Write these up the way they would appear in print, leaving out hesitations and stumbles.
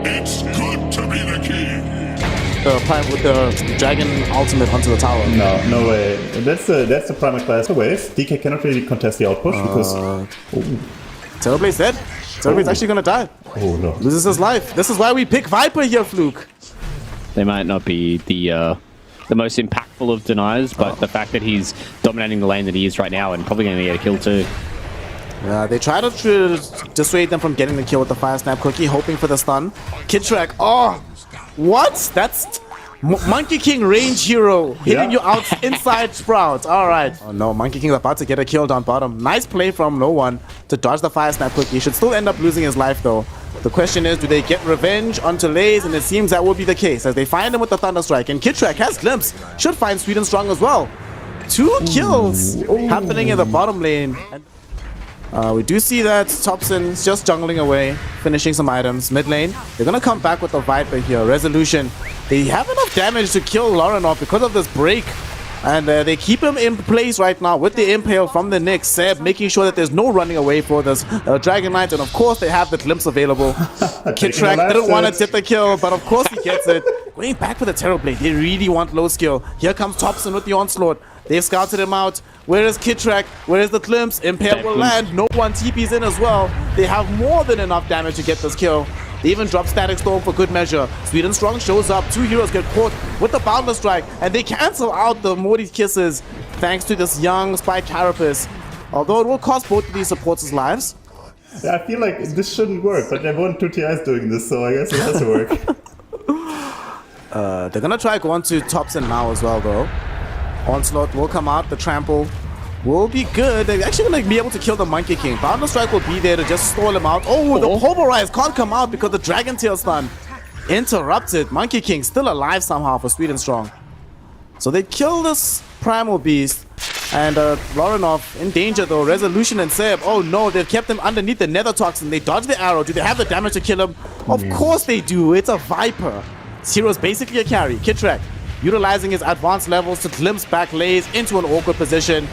It's good to be the king. Prime with the dragon ultimate onto the tower. No way. That's the primal class wave. DK cannot really contest the outpush because. Terrorblade's dead. Terrorblade's actually gonna die. Oh no. Loses his life. This is why we pick Viper here, Fluke. They might not be the most impactful of deniers, but the fact that he's dominating the lane that he is right now and probably going to get a kill too. Yeah, they try to dissuade them from getting the kill with the Fire Snap Cookie, hoping for the stun. Kidtrack, oh! What? That's Monkey King range hero hitting you out inside Sprout. Alright. Oh no, Monkey King's about to get a kill down bottom. Nice play from no one to dodge the Fire Snap Cookie. He should still end up losing his life though. The question is, do they get revenge on Lays? And it seems that will be the case as they find him with the Thunder Strike. And Kidtrack has Glimpse. Should find Sweden strong as well. 2 kills happening in the bottom lane. We do see that Thompson's just jungling away, finishing some items. Mid lane, they're gonna come back with the Viper here. Resolution. They have enough damage to kill Lorinov because of this break. And they keep him in place right now with the Impale from the Nyx. Seb making sure that there's no running away for this Dragon Knight. And of course they have the Glimpse available. Kidtrack didn't want to tip the kill, but of course he gets it. Going back for the Terrorblade. They really want low skill. Here comes Thompson with the Onslaught. They've scouted him out. Where is Kidtrack? Where is the Glimpse? Impale will land. No one TP's in as well. They have more than enough damage to get this kill. They even drop Static Storm for good measure. Sweden Strong shows up. 2 heroes get caught with the Boundless Strike. And they cancel out the Morty Kisses thanks to this young Spike Carapace. Although it will cost both of these supporters' lives. Yeah, I feel like this shouldn't work, but they want 2 TIs doing this, so I guess it has to work. They're gonna try going to Thompson now as well though. Onslaught will come out. The Trample will be good. They're actually going to be able to kill the Monkey King. Boundless Strike will be there to just stall him out. Oh, the Pulverize can't come out because the Dragon Tail stun interrupted. Monkey King still alive somehow for Sweden Strong. So they kill this Primal Beast. And Lorinov in danger though. Resolution and Seb. Oh no, they've kept him underneath the Nether Toxin. They dodge the arrow. Do they have the damage to kill him? Of course they do. It's a Viper. Zero's basically a carry. Kidtrack utilizing his advanced levels to glimpse back Lays into an awkward position.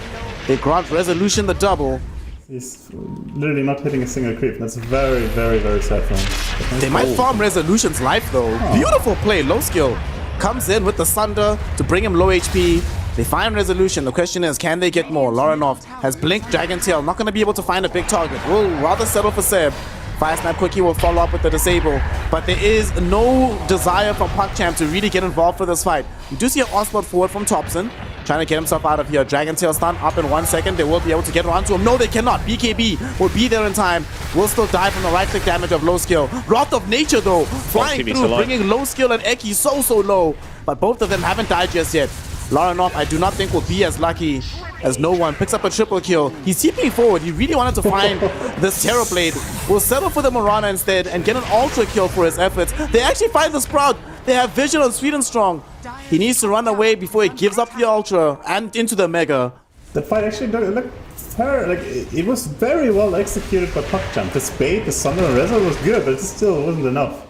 They grant Resolution the double. He's literally not hitting a single creep. That's very, very, very sad for him. They might farm Resolution's life though. Beautiful play, low skill. Comes in with the Sunder to bring him low HP. They find Resolution. The question is, can they get more? Lorinov has Blink, Dragon Tail. Not going to be able to find a big target. Will rather settle for Seb. Fire Snap Quickie will follow up with the Disable. But there is no desire from Puckchamp to really get involved for this fight. You do see an onslaught forward from Thompson. Trying to get himself out of here. Dragon Tail stun up in 1 second. They will be able to get around to him. No, they cannot. BKB will be there in time. Will still die from the right-click damage of low skill. Wrath of Nature, though, flying through, bringing low skill and Eki so low. But both of them haven't died just yet. Lorinov, I do not think, will be as lucky as no one. Picks up a triple kill. He's TPing forward. He really wanted to find this Terrorblade. Will settle for the Mirana instead and get an ultra kill for his efforts. They actually find the Sprout. They have vision on Sweden Strong. He needs to run away before he gives up the ultra and into the mega. That fight actually looked fair. Like it was very well executed by Puckchamp. The Spade, the Sunder, and Rezo was good, but it still wasn't enough.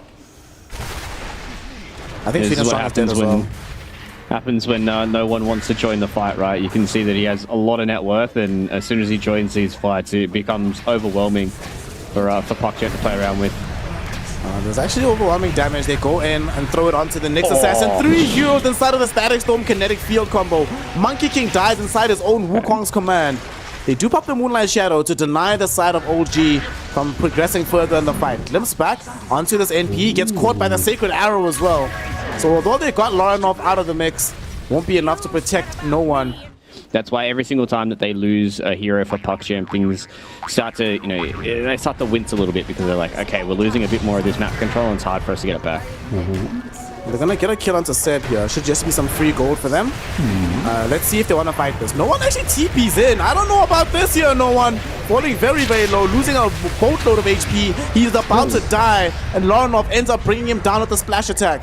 I think Sweden Strong is dead as well. Happens when no one wants to join the fight, right? You can see that he has a lot of net worth, and as soon as he joins these fights, it becomes overwhelming for Puckchamp to play around with. There's actually overwhelming damage. They go in and throw it onto the Nyx Assassin. 3 heroes inside of the Static Storm Kinetic Field combo. Monkey King dies inside his own Wukong's command. They do pop the Moonlight Shadow to deny the side of OG from progressing further in the fight. Glimpse back onto this NP. Gets caught by the Sacred Arrow as well. So although they got Lorinov out of the mix, won't be enough to protect no one. That's why every single time that they lose a hero for Puckchamp, things start to, they start to wince a little bit because they're like, okay, we're losing a bit more of this map control and it's hard for us to get it back. They're gonna get a kill onto Seb here. Should just be some free gold for them. Let's see if they want to fight this. No one actually TP's in. I don't know about this here, no one. Falling very, very low, losing a boatload of HP. He's about to die, and Lorinov ends up bringing him down with the splash attack.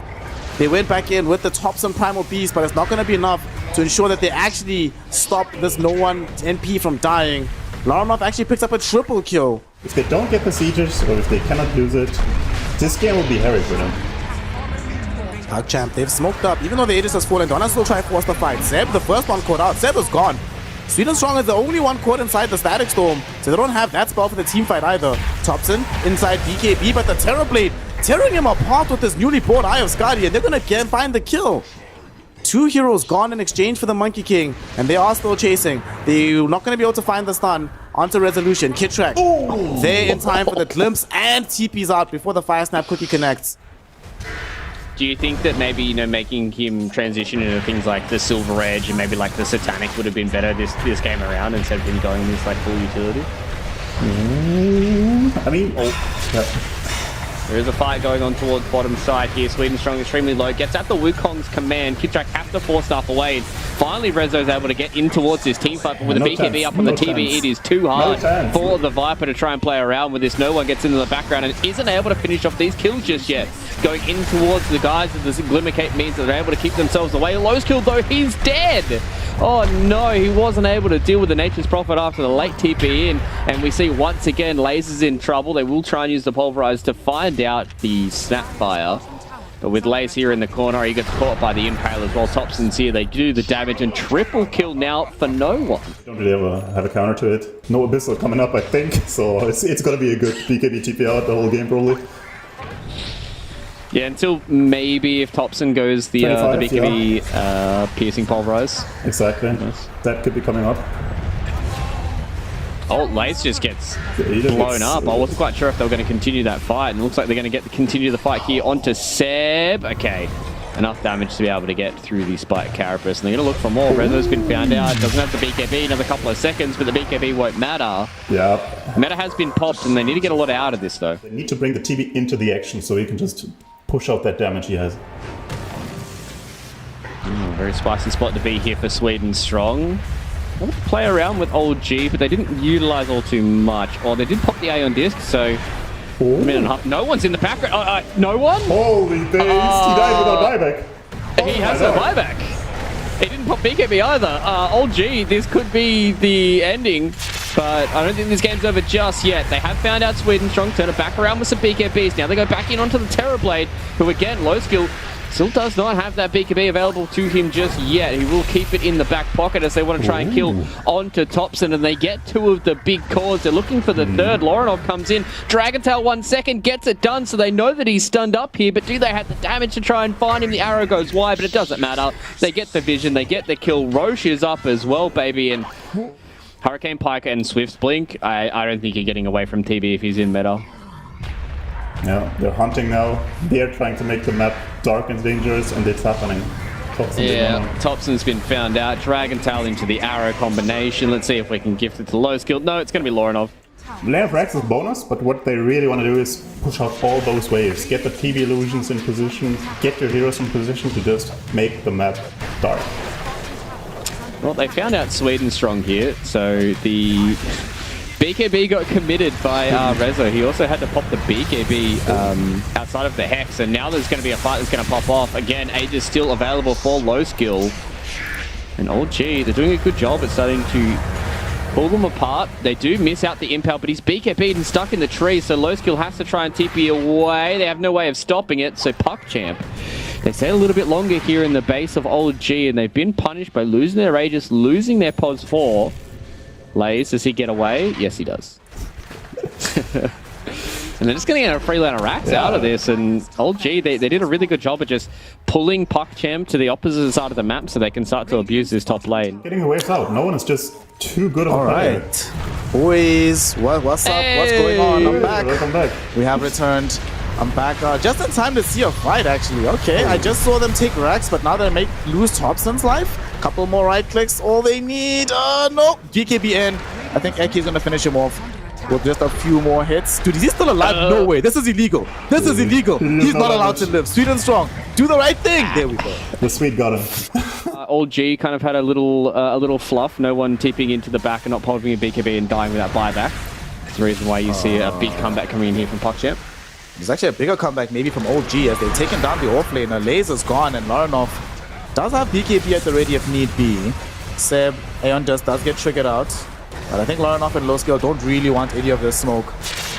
They went back in with the Thompson Primal Beast, but it's not going to be enough to ensure that they actually stop this no one NP from dying. Lorinov actually picks up a triple kill. If they don't get the Sieges, or if they cannot lose it, this game will be hairy for them. Puckchamp, they've smoked up. Even though the Aegis has fallen, Donna still try to force the fight. Zeb, the first one caught out. Zeb is gone. Sweden Strong is the only one caught inside the Static Storm, so they don't have that spell for the team fight either. Thompson inside BKB, but the Terrorblade tearing him apart with this newly bought Eye of Skadi, and they're gonna again find the kill. 2 heroes gone in exchange for the Monkey King, and they are still chasing. They're not going to be able to find the stun onto Resolution. Kittrack, they're in time for the glimpse, and TP's out before the Fire Snap Cookie connects. Do you think that maybe, you know, making him transition into things like the Silver Edge and maybe like the Satanic would have been better this game around instead of him going this like full utility? I mean, There is a fight going on towards bottom side here. Sweden Strong extremely low. Gets at the Wukong's command. Kittrack has to force stuff away. And finally, Rezo's able to get in towards this team fight. But with the BKB up on the TV, it is too hard for the Viper to try and play around with this. No one gets into the background and isn't able to finish off these kills just yet. Going in towards the guys of the Glimmer Cape means that they're able to keep themselves away. Low's kill though, he's dead. Oh no, he wasn't able to deal with the Nature's Prophet after the late TP in. And we see once again, Lasers in trouble. They will try and use the Pulverize to find out the Snapfire. But with Lace here in the corner, he gets caught by the Impale as well. Thompson's here, they do the damage and triple kill now for no one. Don't really have a counter to it. No Abyssal coming up, I think, so it's gonna be a good BKB TP out the whole game probably. Yeah, until maybe if Thompson goes the BKB piercing Pulverize. Exactly. Nice. That could be coming up. Oh, Lace just gets blown up. I wasn't quite sure if they were going to continue that fight, and it looks like they're going to continue the fight here onto Seb. Okay, enough damage to be able to get through the Spike Carapace, and they're going to look for more. Rezo's been found out. Doesn't have the BKB, another couple of seconds, but the BKB won't matter. Yeah. Meta has been popped, and they need to get a lot out of this, though. They need to bring the TB into the action so he can just push out that damage he has. Very spicy spot to be here for Sweden Strong. I want to play around with old G, but they didn't utilize all too much. Or they did pop the A on disc, so a minute and a half. No one's in the background. No one? Holy days, he died without buyback. He has no buyback. He didn't pop BKB either. Old G, this could be the ending, but I don't think this game's over just yet. They have found out Sweden Strong, turn it back around with some BKBs. Now they go back in onto the Terrorblade, who again, low skill, still does not have that BKB available to him just yet. He will keep it in the back pocket as they want to try and kill onto Thompson, and they get 2 of the big cores. They're looking for the third. Lorinov comes in. Dragontail 1 second, gets it done, so they know that he's stunned up here, but do they have the damage to try and find him? The arrow goes wide, but it doesn't matter. They get the vision, they get the kill. Roche is up as well, baby, and Hurricane Pike and Swift's Blink, I don't think you're getting away from TB if he's in meta. Yeah, they're hunting now. They're trying to make the map dark and dangerous, and it's happening. Thompson's been found out. Dragontail into the arrow combination. Let's see if we can gift it to low skill. No, it's going to be Lorinov. Layer of Rax is bonus, but what they really want to do is push out all those waves. Get the TB illusions in position, get your heroes in position to just make the map dark. Well, they found out Sweden Strong here, so the BKB got committed by Rezo. He also had to pop the BKB outside of the Hex, and now there's going to be a fight that's going to pop off. Again, Age is still available for low skill. And old G, they're doing a good job at starting to pull them apart. They do miss out the Impale, but he's BKB'd and stuck in the tree, so low skill has to try and TP away. They have no way of stopping it, so Puckchamp, they stay a little bit longer here in the base of old G, and they've been punished by losing their Aegis, losing their POS 4. Lays, does he get away? Yes, he does. And they're just going to get a free line of racks out of this, and old G, they did a really good job of just pulling Puckchamp to the opposite side of the map so they can start to abuse this top lane. Getting the waves out. No one is just too good of a player. Alright. Boys, what's up? What's going on? I'm back. Welcome back. We have returned. I'm back just in time to see a fight, actually. Okay, I just saw them take racks, but now they lose Thompson's life. Couple more right clicks, all they need. No, GKB in. I think Eki is going to finish him off with just a few more hits. Dude, is he still alive? No way. This is illegal. This is illegal. He's not allowed to live. Sweden Strong, do the right thing. There we go. The Swede got him. Old G kind of had a little fluff. No one tipping into the back and not holding a BKB and dying without buyback. That's the reason why you see a big comeback coming in here from Puckchamp. There's actually a bigger comeback maybe from old G as they've taken down the offlaner. Laser's gone, and Lorinov does have BKB at the ready if need be. Seb, Aeon just does get triggered out. But I think Lorinov and low skill don't really want any of this smoke.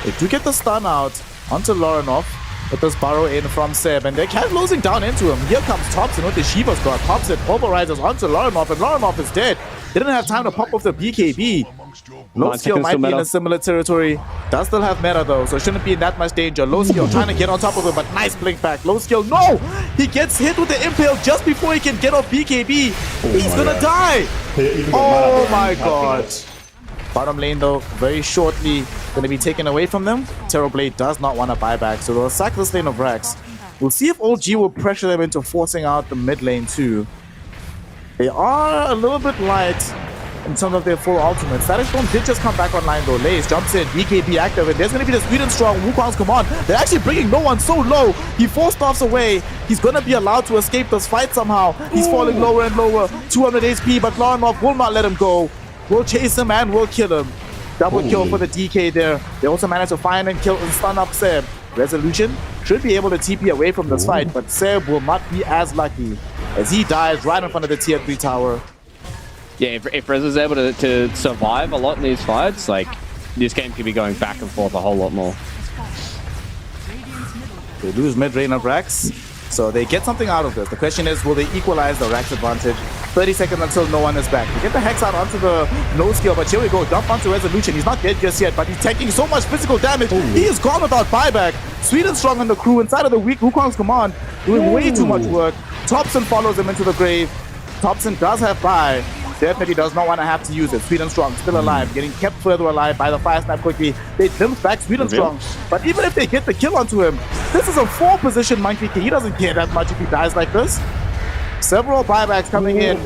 They do get the stun out onto Lorinov with this burrow in from Seb, and they're kind of losing down into him. Here comes Thompson with the Shiva's God. Pops it, pulverizes onto Lorinov, and Lorinov is dead. They didn't have time to pop off the BKB. Low skill seconds might till be in meta. a similar territory. Does still have meta though, so shouldn't be in that much danger. Low skill trying to get on top of it, but nice blink back. Low skill, no! He gets hit with the impale just before he can get off BKB. He's my gonna God. die! He even got Oh mana. my god. Bottom lane though, very shortly gonna be taken away from them. Terrorblade does not want to buy back, so they'll sack this lane of Rax. We'll see if OG will pressure them into forcing out the mid lane too. They are a little bit light in terms of their full ultimate. Static Storm did just come back online though. Lace jumps in, BKB active, and there's going to be the Sweden Strong Wukong's command. They're actually bringing no one so low. He force stops away. He's going to be allowed to escape this fight somehow. He's falling lower and lower. 200 HP, but Laranov will not let him go. We'll chase him and we'll kill him. Double kill for the DK there. They also managed to find and kill and stun up Seb. Resolution should be able to TP away from this fight, but Seb will not be as lucky as he dies right in front of the tier 3 tower. Yeah, if Rez is able to survive a lot in these fights, like, this game could be going back and forth a whole lot more. They lose mid-range of Rax, so they get something out of this. The question is, will they equalize the Rax advantage? 30 seconds until no one is back. They get the Hex out onto the no skill, but here we go. Dump onto Resolution. He's not dead just yet, but he's taking so much physical damage. He is gone without buyback. Sweden Strong and the crew inside of the weak Wukong's command doing way too much work. Thompson follows him into the grave. Thompson does have buy. Definitely does not want to have to use it. Sweden Strong still alive, getting kept further alive by the fire snap quickly. They glimpse back Sweden Strong, but even if they get the kill onto him, this is a 4 position Monkey King. He doesn't care that much if he dies like this. Several buybacks coming in.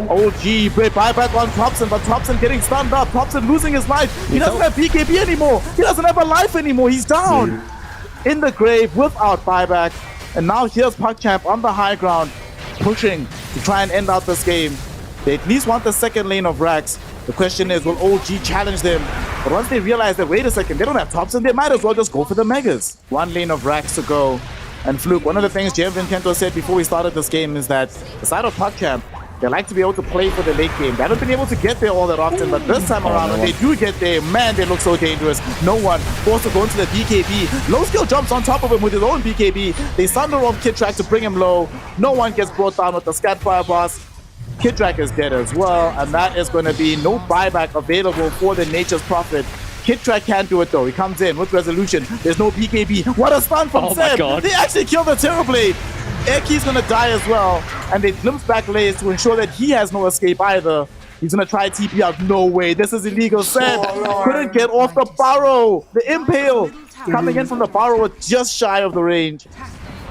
OG, great buyback on Thompson, but Thompson getting stunned up. Thompson losing his life. He doesn't have BKB anymore. He doesn't have a life anymore. He's down in the grave without buyback. And now here's Puckchamp on the high ground, pushing to try and end out this game. They at least want the second lane of Rax. The question is, will OG challenge them? But once they realize that, wait a second, they don't have Thompson, they might as well just go for the Megas. One lane of Rax to go. And Fluke, one of the things Jim Vincento said before we started this game is that the side of Puckchamp, they like to be able to play for the late game. They haven't been able to get there all that often, but this time around, when they do get there, man, they look so dangerous. No one forced to go into the BKB. Low skill jumps on top of him with his own BKB. They sunder off Kid Track to bring him low. No one gets brought down with the Scat Fire Boss. Kid Track is dead as well, and that is going to be no buyback available for the Nature's Prophet. Kid Track can't do it though. He comes in with Resolution. There's no BKB. What a stun from Seb. They actually killed the Terrorblade. Eki's going to die as well, and they glimpse back Lays to ensure that he has no escape either. He's going to try TP out. No way. This is illegal. Seb couldn't get off the Burrow. The Impale coming in from the Burrow was just shy of the range.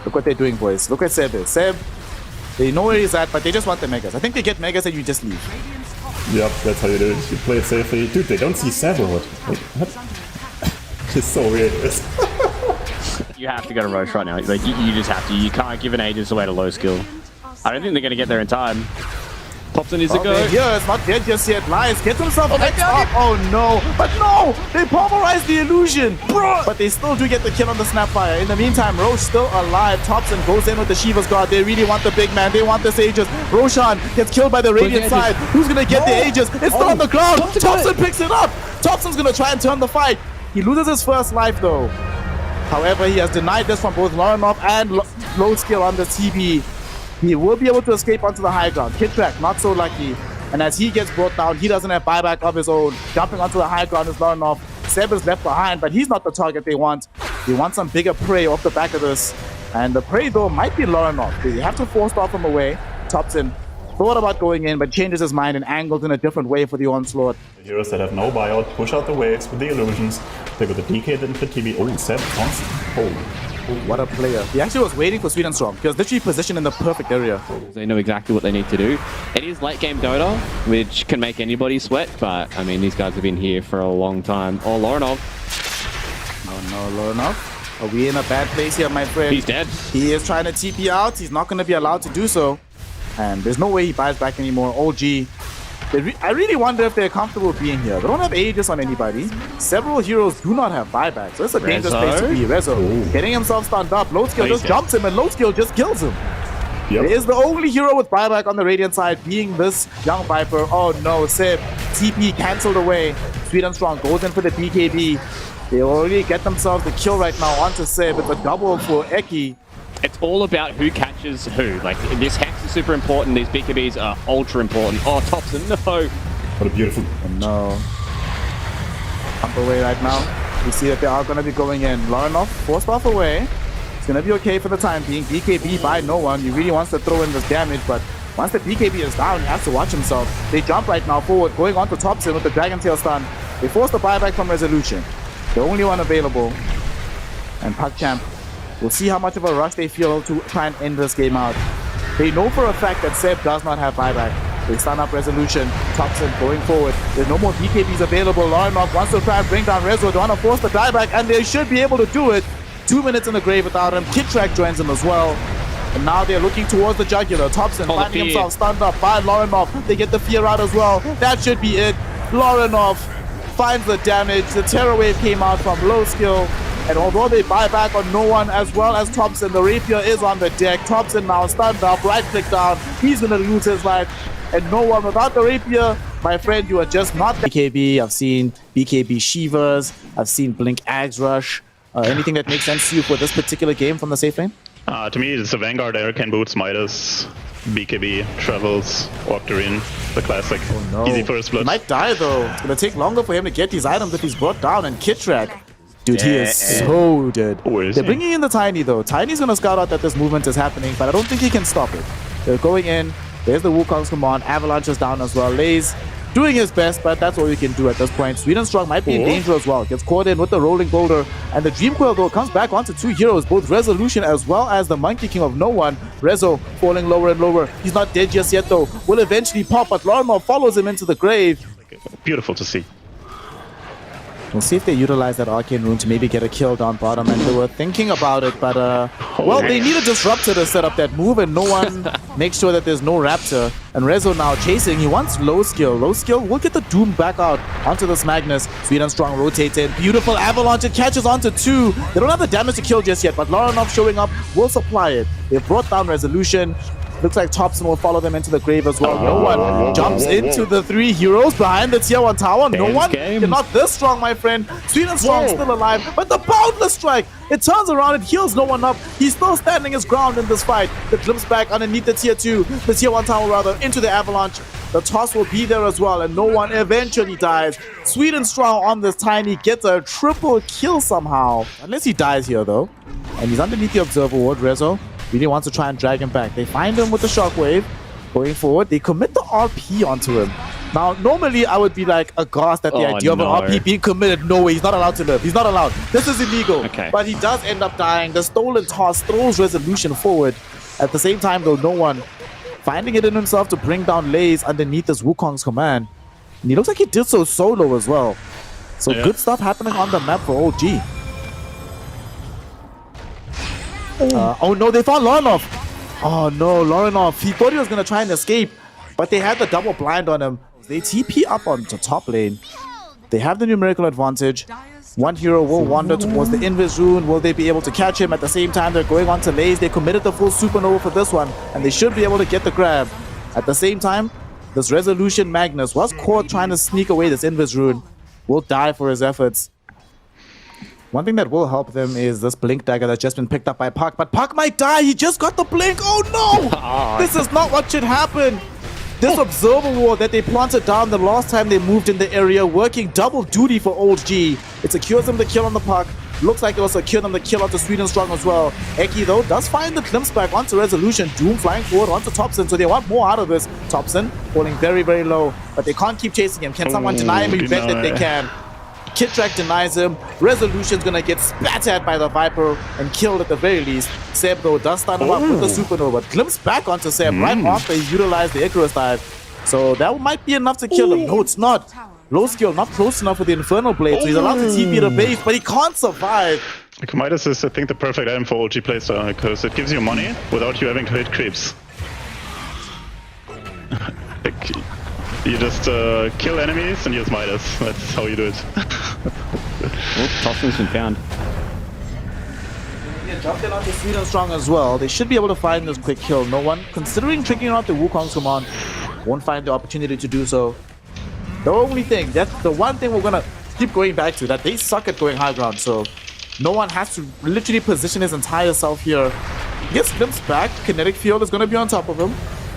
Look what they're doing, boys. Look at Seb is. Seb, they know where he's at, but they just want the Megas. I think they get Megas and you just leave. Yep, that's how you do it. You play it safely. Dude, they don't see Seb or what? Wait, what? It's so weird. You have to go to Roche right now. Like, you just have to. You can't give an Aegis away to low skill. I don't think they're going to get there in time. Thompson is a go. Yeah, it's not dead just yet. Lies gets himself X up. Oh no, but no, they pulverize the illusion. But they still do get the kill on the Snapfire. In the meantime, Roche still alive. Thompson goes in with the Shiva's Guard. They really want the big man. They want this Aegis. Roshan gets killed by the Radiant side. Who's gonna get the Aegis? It's still on the ground. Thompson picks it up. Thompson's gonna try and turn the fight. He loses his first life though. However, he has denied this from both Laranov and low skill on the TB. He will be able to escape onto the high ground. Kid Track, not so lucky. And as he gets brought down, he doesn't have buyback of his own. Jumping onto the high ground is Laranov. Seb is left behind, but he's not the target they want. They want some bigger prey off the back of this. And the prey, though, might be Laranov. They have to force off him away. Thompson thought about going in, but changes his mind and angled in a different way for the onslaught. The heroes that have no buyout push out the waves with the illusions. They got the DK, then the TB. Oh, Seb, constant. Oh. What a player. He actually was waiting for Sweden Strong. He was literally positioned in the perfect area. They know exactly what they need to do. It is late game Dota, which can make anybody sweat, but I mean, these guys have been here for a long time. Oh, Laranov. Oh no, Laranov. Are we in a bad place here, my friend? He's dead. He is trying to TP out. He's not going to be allowed to do so. And there's no way he buys back anymore. OG. I really wonder if they're comfortable being here. They don't have Aegis on anybody. Several heroes do not have buyback, so it's a dangerous place to be. Rezo getting himself stunned up. Low skill just jumps him, and low skill just kills him. Yep. There is the only hero with buyback on the Radiant side being this young Viper. Oh no, Seb. TP cancelled away. Sweden Strong goes in for the BKB. They already get themselves the kill right now onto Seb. It's a double for Eki. It's all about who catches who. Like, this Hex is super important. These BKBs are ultra important. Oh, Thompson, no. What a beautiful... No. Pump away right now. We see that they are going to be going in. Larenov forced off away. It's going to be okay for the time being. BKB by no one. He really wants to throw in this damage, but once the BKB is down, he has to watch himself. They jump right now forward, going on to Thompson with the Dragon Tail stun. They force the buyback from Resolution. The only one available. And Puckchamp will see how much of a rush they feel to try and end this game out. They know for a fact that Seb does not have buyback. They stun up Resolution. Thompson going forward. There's no more BKBs available. Larenov wants to try and bring down Rezo. They want to force the dieback, and they should be able to do it. 2 minutes in the grave without him. Kidtrack joins him as well. And now they're looking towards the jugular. Thompson finding himself stunned up by Larenov. They get the fear out as well. That should be it. Larenov finds the damage. The Terror Wave came out from low skill. And although they buy back on no one as well as Thompson, the Rapier is on the deck. Thompson now stunned up, right click down. He's going to lose his life. And no one without the Rapier, my friend, you are just not BKB. I've seen BKB Shivers. I've seen Blink Ags Rush. Anything that makes sense to you for this particular game from the safe lane? To me, it's a Vanguard, Arcane Boots, Midas, BKB, Travels, Octarine, the classic. Oh no. Easy first blood. He might die though. It's going to take longer for him to get these items if he's brought down. And Kidtrack, dude, he is so dead. They're bringing in the Tiny though. Tiny's going to scout out that this movement is happening, but I don't think he can stop it. They're going in. There's the Wukong's command. Avalanche is down as well. Lays doing his best, but that's all you can do at this point. Sweden Strong might be in danger as well. Gets caught in with the Rolling Boulder. And the Dream Coil, though, comes back onto two heroes, both Resolution as well as the Monkey King of No One. Rezo falling lower and lower. He's not dead just yet, though. Will eventually pop, but Larenov follows him into the grave. Beautiful to see. We'll see if they utilize that Arcane Rune to maybe get a kill down bottom, and they were thinking about it, but well, they need a Disruptor to set up that move, and no one makes sure that there's no Raptor. And Rezo now chasing. He wants low skill. Low skill will get the Doom back out onto this Magnus. Sweden Strong rotates in. Beautiful Avalanche. It catches onto two. They don't have the damage to kill just yet, but Larenov showing up will supply it. They brought down Resolution. Looks like Thompson will follow them into the grave as well. No one jumps into the three heroes behind the tier 1 tower. No one. You're not this strong, my friend. Sweden Strong still alive, but the Boundless Strike. It turns around, it heals no one up. He's still standing his ground in this fight. The glimpse back underneath the tier 2, the tier 1 tower rather, into the Avalanche. The toss will be there as well, and no one eventually dies. Sweden Strong on this Tiny gets a triple kill somehow. Unless he dies here though. And he's underneath the Observer Ward. Rezo really wants to try and drag him back. They find him with the Shockwave. Going forward, they commit the RP onto him. Now, normally I would be like aghast at the idea of an RP being committed. No way, he's not allowed to live. He's not allowed. This is illegal. But he does end up dying. The stolen toss throws Resolution forward. At the same time, though, no one finding it in himself to bring down Lays underneath this Wukong's command. And he looks like he did so solo as well. So good stuff happening on the map for OG. Oh no, they found Larenov. Oh no, Larenov. He thought he was going to try and escape, but they had the double blind on him. They TP up onto top lane. They have the numerical advantage. One hero will wander towards the Invis Rune. Will they be able to catch him? At the same time, they're going on to Lays. They committed the full Supernova for this one, and they should be able to get the grab. At the same time, this Resolution Magnus was caught trying to sneak away this Invis Rune. Will die for his efforts. One thing that will help them is this Blink Dagger that's just been picked up by Puck. But Puck might die. He just got the Blink. Oh no! This is not what should happen. This Observer Ward that they planted down the last time they moved in the area, working double duty for Old G. It secures them the kill on the Puck. Looks like it will secure them the kill onto Sweden Strong as well. Eki, though, does find the glimpse back onto Resolution. Doom flying forward onto Thompson, so they want more out of this. Thompson falling very, very low, but they can't keep chasing him. Can someone deny him? You bet that they can. Kidtrack denies him. Resolution's gonna get spat at by the Viper and killed at the very least. Seb, though, does stun him up with the Supernova. Glimpse back onto Seb right after he utilized the Icarus dive. So that might be enough to kill him. No, it's not. Low skill, not close enough with the Infernal Blade, so he's allowed to TP the base, but he can't survive. Midas is, I think, the perfect item for OG playstyle, because it gives you money without you having to hit creeps. You just kill enemies and use Midas. That's how you do it. Well, Thompson's been found. Yeah, jumped in onto Sweden Strong as well. They should be able to find this quick kill. No one, considering tricking out the Wukong's command, won't find the opportunity to do so. The only thing, that's the one thing we're gonna keep going back to, that they suck at going high ground, so no one has to literally position his entire self here. He gets glimpsed back. Kinetic Field is gonna be on top of him.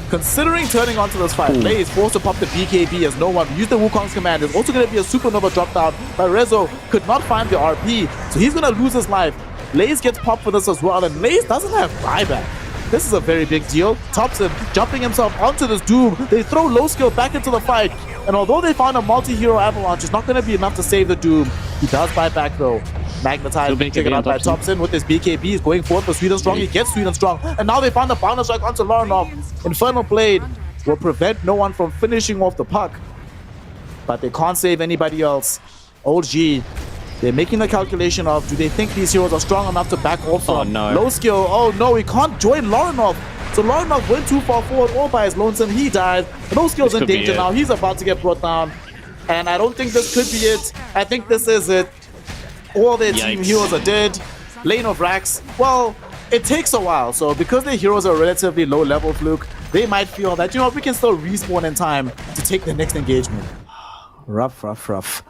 considering turning onto this fight, Lei is forced to pop the BKB as no one used the Wukong's command. There's also going to be a supernova drop down, but Rezo could not find the RP, so he's going to lose his life. Laze gets popped for this as well, and Laze doesn't have buyback. This is a very big deal. Thompson jumping himself onto this Doom. They throw low skill back into the fight, and although they found a multi-hero avalanche, it's not going to be enough to save the Doom. He does buy back though. Magnetized being taken out by Thompson with his BKB. He's going forward for Sweet and Strong. He gets Sweet and Strong, and now they found the bouncer strike onto Laranov. Infernal Blade will prevent no one from finishing off the puck, but they can't save anybody else. Old G, they're making the calculation of, do they think these heroes are strong enough to back off from low skill? Oh no, he can't join Laranov. So Laranov went too far forward all by his lonesome. He died. Low skill's in danger now. He's about to get brought down. And I don't think this could be it. I think this is it. All their team heroes are dead. Lane of Rax, well, it takes a while. So because their heroes are relatively low level, Fluke, they might feel that, you know, we can still respawn in time to take the next engagement. Rough, rough, rough.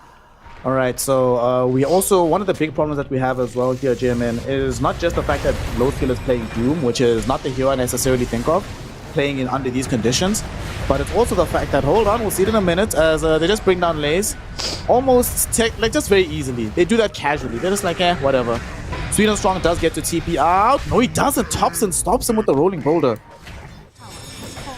All right, so we also, one of the big problems that we have as well here, JMN, is not just the fact that low skill is playing Doom, which is not the hero I necessarily think of, playing in under these conditions, but it's also the fact that, hold on, we'll see it in a minute, as they just bring down Lays, almost, like just very easily. They do that casually. They're just like, whatever. Sweet and Strong does get to TP out. No, he doesn't. Thompson stops him with the rolling boulder.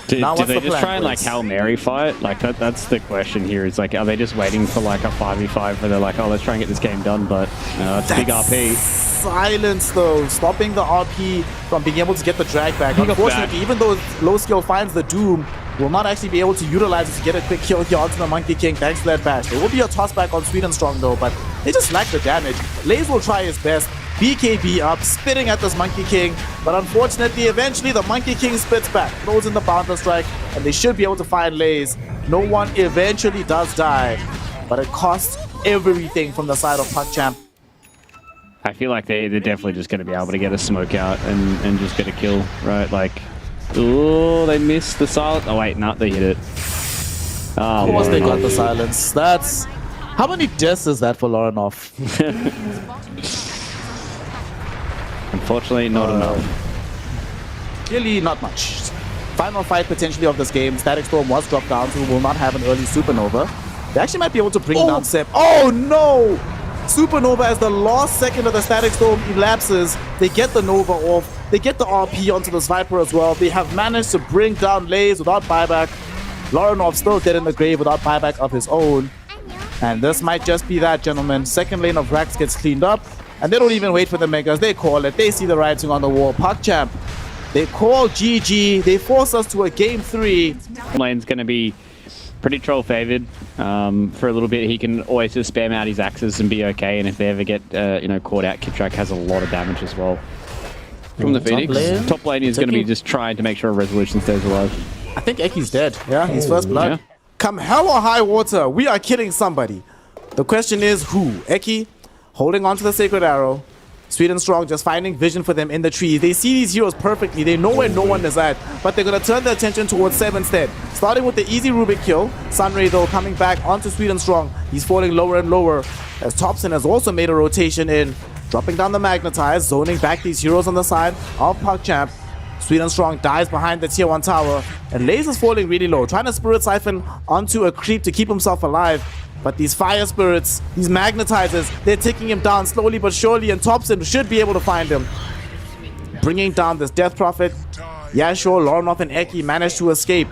Do they just try and like Hail Mary fight? Like that's the question here. Is like, are they just waiting for like a 5v5 where they're like, oh, let's try and get this game done, but it's big RP. Silence though, stopping the RP from being able to get the drag back. Unfortunately, even though low skill finds the Doom, will not actually be able to utilize it to get a quick kill here onto the Monkey King thanks to that bash. There will be a toss back on Sweet and Strong though, but they just lack the damage. Laze will try his best. BKB up, spitting at this Monkey King, but unfortunately, eventually the Monkey King spits back, throws in the bouncer strike, and they should be able to find Laze. No one eventually does die, but it costs everything from the side of Puckchamp. I feel like they're definitely just going to be able to get a smoke out and just get a kill, right? Like, oh, they missed the silence. Oh wait, no, they hit it. Oh, of course they got the silence. That's... How many deaths is that for Laranov? Unfortunately, not enough. Really not much. Final fight potentially of this game. Static Storm was dropped down, so we will not have an early Supernova. They actually might be able to bring down Sep. Oh no! Supernova, as the last second of the Static Storm elapses, they get the Nova off. They get the RP onto this Viper as well. They have managed to bring down Laze without buyback. Laranov still dead in the grave without buyback of his own. And this might just be that, gentlemen. Second lane of Rax gets cleaned up. And they don't even wait for the Megas. They call it. They see the writing on the wall. Puckchamp, they call GG. They force us to a game 3. Lane's going to be pretty troll favored for a little bit. He can always just spam out his axes and be okay. And if they ever get caught out, Kiptrack has a lot of damage as well. From the Phoenix, top lane is going to be just trying to make sure Resolution stays alive. I think Eki's dead. Yeah, he's first blood. Yeah. Come hell or high water, we are killing somebody. The question is who? Eki holding on to the Sacred Arrow. Sweet and Strong just finding vision for them in the trees. They see these heroes perfectly. They know where no one is at, but they're going to turn their attention towards Seb instead. Starting with the easy Rubik kill. Sunray, though, coming back onto Sweet and Strong. He's falling lower and lower, as Thompson has also made a rotation in. Dropping down the Magnetize, zoning back these heroes on the side of Puckchamp. Sweet and Strong dies behind the tier 1 tower, and Laze is falling really low, trying to Spirit Siphon onto a creep to keep himself alive. But these Fire Spirits, these Magnetizers, they're taking him down slowly but surely, and Thompson should be able to find him. Bringing down this Death Prophet. Yeah, sure, Laranov and Eki managed to escape,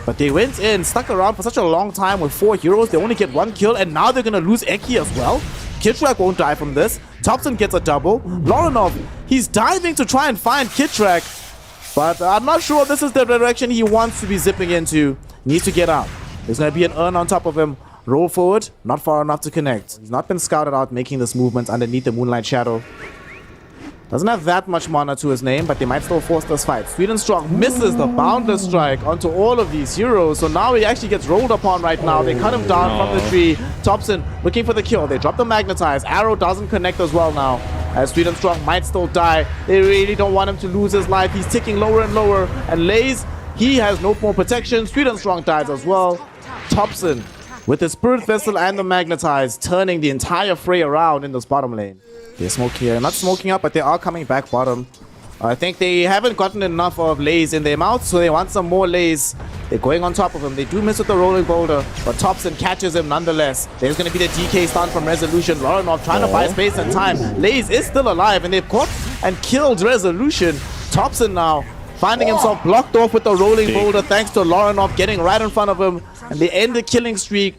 but they went in, stuck around for such a long time with 4 heroes. They only get 1 kill, and now they're going to lose Eki as well. Kidtrack won't die from this. Thompson gets a double. Laranov, he's diving to try and find Kidtrack, but I'm not sure this is the direction he wants to be zipping into. Needs to get out. There's going to be an urn on top of him. Roll forward, not far enough to connect. He's not been scouted out making this movement underneath the Moonlight Shadow. Doesn't have that much mana to his name, but they might still force this fight. Sweet and Strong misses the Boundless Strike onto all of these heroes, so now he actually gets rolled upon right now. They cut him down from the tree. Thompson looking for the kill. They drop the Magnetize. Arrow doesn't connect as well now, as Sweet and Strong might still die. They really don't want him to lose his life. He's ticking lower and lower, and Laze, he has no more protection. Sweet and Strong dies as well. Thompson, with the Spirit Vessel and the Magnetize, turning the entire fray around in this bottom lane. They're smoking here. Not smoking up, but they are coming back bottom. I think they haven't gotten enough of Lays in their mouth, so they want some more Lays. They're going on top of him. They do miss with the rolling boulder, but Thompson catches him nonetheless. There's going to be the DK stun from Resolution. Lorinov trying to buy space and time. Lays is still alive, and they've caught and killed Resolution. Thompson now finding himself blocked off with the rolling boulder thanks to Lorinov getting right in front of him, and they end the killing streak.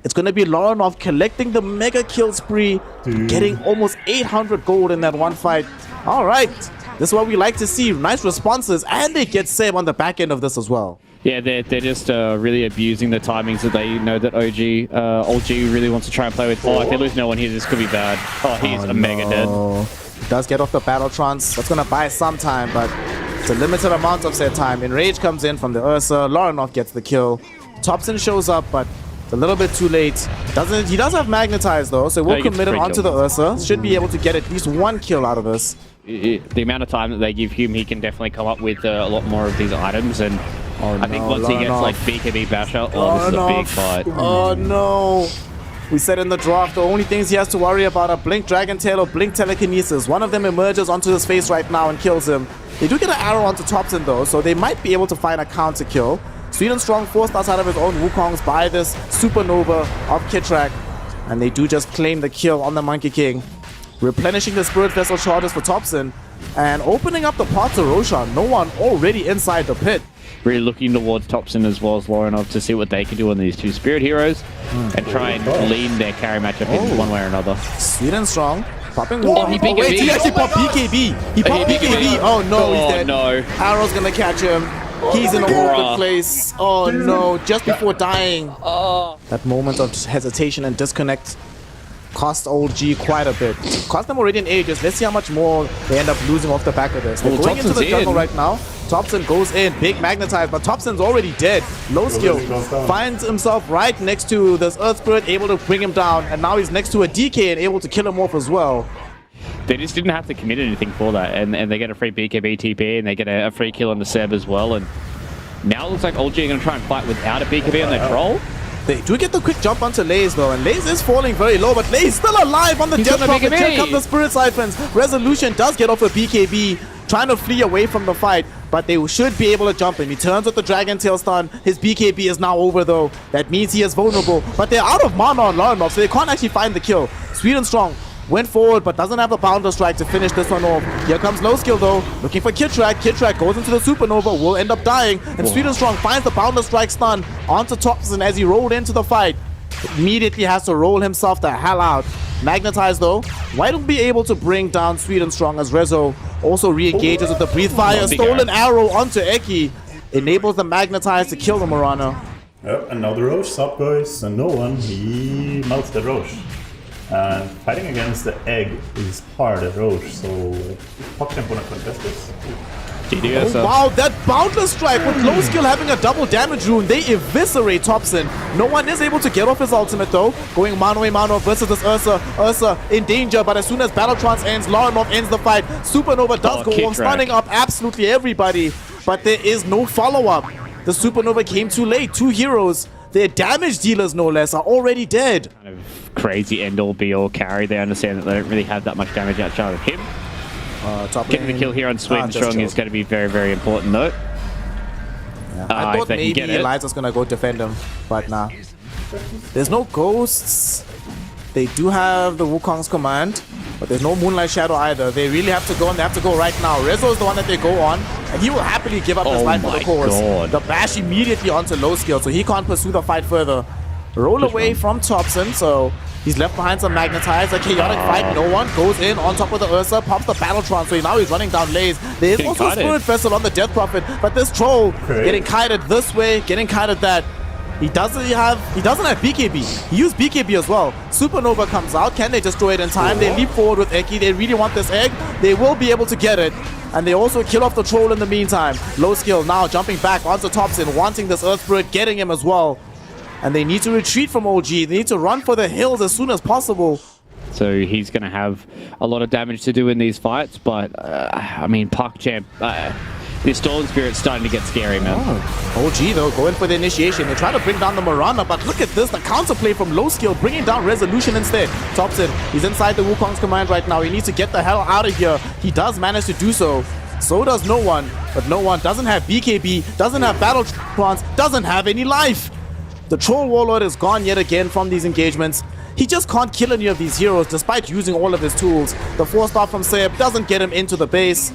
It's going to be Lorinov collecting the mega kill spree, getting almost 800 gold in that one fight. All right. This is what we like to see. Nice responses, and they get Seb on the back end of this as well. Yeah, they're just really abusing the timings that they know that OG really wants to try and play with. Oh, if they lose no one here, this could be bad. Oh, he's a mega dead. He does get off the battle trance. That's going to buy some time, but it's a limited amount of set time. Enrage comes in from the Ursa. Lorinov gets the kill. Thompson shows up, but it's a little bit too late. He does have Magnetize, though, so we'll commit him onto the Ursa. Should be able to get at least one kill out of this. The amount of time that they give him, he can definitely come up with a lot more of these items, and I think once he gets like BKB Basher, this is a big fight. Oh no! We said in the draft the only things he has to worry about are Blink Dragon Tail or Blink Telekinesis. One of them emerges onto his face right now and kills him. They do get an arrow onto Thompson though, so they might be able to find a counter kill. Sweden Strong forced outside of his own Wukongs by this Supernova of Kitrak, and they do just claim the kill on the Monkey King. Replenishing the Spirit Vessel charges for Thompson and opening up the path to Roshan. No one already inside the pit. Really looking towards Thompson as well as Lorinov to see what they can do on these two Spirit Heroes and try and lean their carry matchup in one way or another. Sweden Strong popping. He BKB. Wait, he actually popped BKB. He popped BKB. Oh no, he's dead. No. Arrow's gonna catch him. He's in a awkward place. Oh no, just before dying. That moment of hesitation and disconnect cost OG quite a bit. Cost them already in ages. Let's see how much more they end up losing off the back of this. They're going into the jungle right now. Thompson goes in, big magnetize, but Thompson's already dead. Low skill. Finds himself right next to this Earth Spirit, able to bring him down, and now he's next to a DK and able to kill him off as well. They just didn't have to commit anything for that, and they get a free BKB TP, and they get a free kill on the Seb as well, and now it looks like OG are going to try and fight without a BKB on their troll. They do get the quick jump onto Lays though, and Lays is falling very low, but Lays still alive on the death prophet. Here come the Spirit Siphons. Resolution does get off a BKB, trying to flee away from the fight, but they should be able to jump him. He turns with the Dragon Tail stun. His BKB is now over though. That means he is vulnerable, but they're out of mana on Lorinov, so they can't actually find the kill. Sweden Strong went forward, but doesn't have the Bounder Strike to finish this one off. Here comes Low Skill though, looking for Kitrak. Kitrak goes into the Supernova, will end up dying, and Sweden Strong finds the Bounder Strike stun onto Thompson as he rolled into the fight. Immediately has to roll himself the hell out. Magnetize though, White be able to bring down Sweden Strong as Rezo also re-engages with the Breathe Fire. Stolen arrow onto Eki, enables the Magnetize to kill the Morana. Yep, and now the Roche sub goes, and no one, he melts the Roche. And fighting against the egg is hard at Roche, so Puckchamp wanna contest this. Oh, wow, that Boundless Strike with Low Skill having a double damage rune. They eviscerate Thompson. No one is able to get off his ultimate though. Going mano a mano versus this Ursa. Ursa in danger, but as soon as Battle Trance ends, Lorinov ends the fight. Supernova does go off, stunning up absolutely everybody, but there is no follow-up. The Supernova came too late. Two heroes, their damage dealers no less, are already dead. Kind of crazy end-all be-all carry. They understand that they don't really have that much damage outside of him. Getting the kill here on Sweden Strong is going to be very, very important though. Yeah. I thought maybe Eliza's going to go defend him, but nah. There's no ghosts. They do have the Wukong's command, but there's no Moonlight Shadow either. They really have to go, and they have to go right now. Rezo is the one that they go on, and he will happily give up his life for the cause. The bash immediately onto Low Skill, so he can't pursue the fight further. Roll away from Thompson, so he's left behind some Magnetize. A chaotic fight, no one goes in on top of the Ursa, pops the Battle Trance, so now he's running down Lays. There is also a Spirit Vessel on the Death Prophet, but this troll getting kited this way, getting kited that. He doesn't have BKB. He used BKB as well. Supernova comes out. Can they destroy it in time? They leap forward with Eki. They really want this egg. They will be able to get it. And they also kill off the troll in the meantime. Low Skill now jumping back onto Thompson, wanting this Earth Spirit, getting him as well. And they need to retreat from OG. They need to run for the hills as soon as possible. So he's going to have a lot of damage to do in these fights. But, I mean, Puckchamp, this Stolen Spirit's starting to get scary, man. OG, though, going for the initiation. They try to bring down the Morana, but look at this. The counterplay from Low Skill, bringing down Resolution instead. Thompson, he's inside the Wukong's command right now. He needs to get the hell out of here. He does manage to do so. So does no one. But no one doesn't have BKB, doesn't have Battle Trance, doesn't have any life. The Troll Warlord is gone yet again from these engagements. He just can't kill any of these heroes despite using all of his tools. The 4-star from Seb doesn't get him into the base.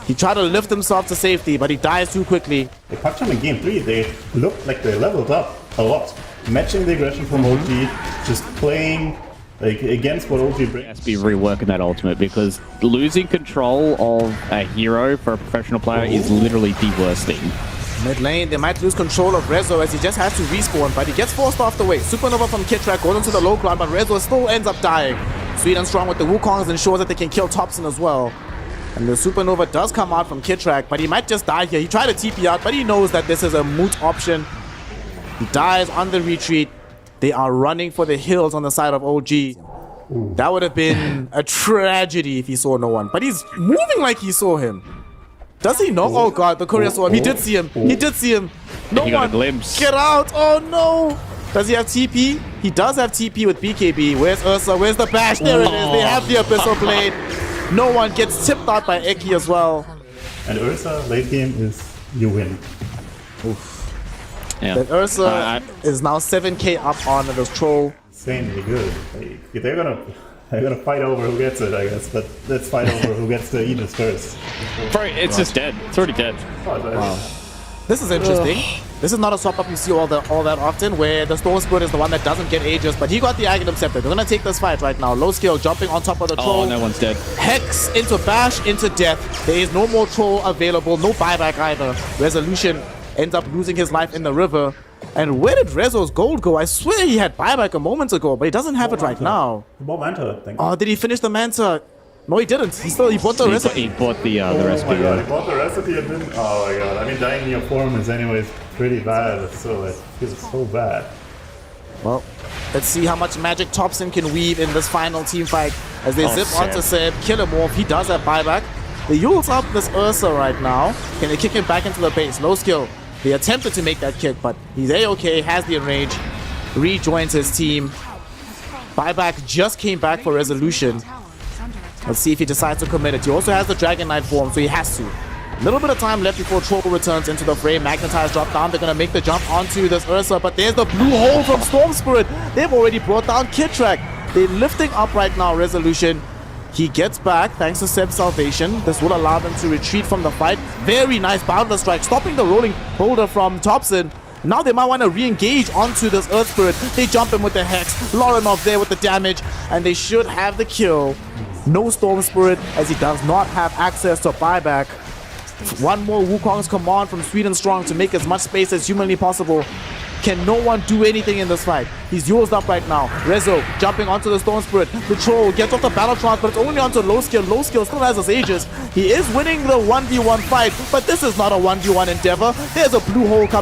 He tried to lift himself to safety, but he dies too quickly. The Puckchamp in game 3, they looked like they leveled up a lot. Matching the aggression from OG, just playing like against what OG brings. Has to be reworking that ultimate because losing control of a hero for a professional player is literally the worst thing. Mid lane, they might lose control of Rezo as he just has to respawn, but he gets forced off the way. Supernova from Kitrak goes into the low ground, but Rezo still ends up dying. Sweet and Strong with the Wukongs ensures that they can kill Thompson as well. And the Supernova does come out from Kitrak, but he might just die here. He tried to TP out, but he knows that this is a moot option. He dies on the retreat. They are running for the hills on the side of OG. Ooh. That would have been a tragedy if he saw no one. But he's moving like he saw him. Does he know? Oh god, the courier saw him. He did see him. He did see him. No he one. got a glimpse. Get out. Oh no. Does he have TP? He does have TP with BKB. Where's Ursa? Where's the bash? There it is. They have the Abyssal Blade. No one gets tipped out by Eki as well. And Ursa, late game is you win. Oof. Yeah. But Ursa is now 7k up on the Troll. Insanely good. Like, they're gonna fight over who gets it, I guess. But let's fight over who gets the Aegis first. Bro, it's just dead. It's already dead. Wow. This is interesting. This is not a swap up you see all that often, where the Storm Spirit is the one that doesn't get Aegis, but he got the Aghanim Scepter. They're gonna take this fight right now. Low skill jumping on top of the Troll. Oh, no one's dead. Hex into bash into death. There is no more Troll available, no buyback either. Resolution ends up losing his life in the river. And where did Rezo's gold go? I swear he had buyback a moment ago, but he doesn't have it right now. Manta, I think. Oh, did he finish the Manta? No, he didn't. He bought the recipe. He bought the recipe. Oh my god, he bought the recipe and didn't. Oh my god, I mean, dying in your form is anyways pretty bad, so it feels so bad. Well, let's see how much magic Thompson can weave in this final team fight as they zip onto Seb, kill him off. He does have buyback. The Yule's up this Ursa right now. Can they kick him back into the base? Low skill. They attempted to make that kick, but he's A-okay, has the enrage, rejoins his team. Buyback just came back for Resolution. Let's see if he decides to commit it. He also has the Dragon Knight form, so he has to. A little bit of time left before Troll returns into the frame. Magnetize drop down. They're going to make the jump onto this Ursa, but there's the blue hole from Storm Spirit. They've already brought down Kitrak. They're lifting up right now Resolution. He gets back thanks to Seb's salvation. This will allow them to retreat from the fight. Very nice Boundless Strike, stopping the rolling boulder from Thompson. Now they might want to re-engage onto this Earth Spirit. They jump in with the Hex. Lorinov there with the damage, and they should have the kill. No Storm Spirit, as he does not have access to buyback. One more Wukong's command from Sweet and Strong to make as much space as humanly possible. Can no one do anything in this fight? He's used up right now. Rezo jumping onto the Storm Spirit. The Troll gets off the Battle Trance, but it's only onto low skill. Low skill still has his Aegis. He is winning the 1v1 fight, but this is not a 1v1 endeavor. There's a blue hole coming.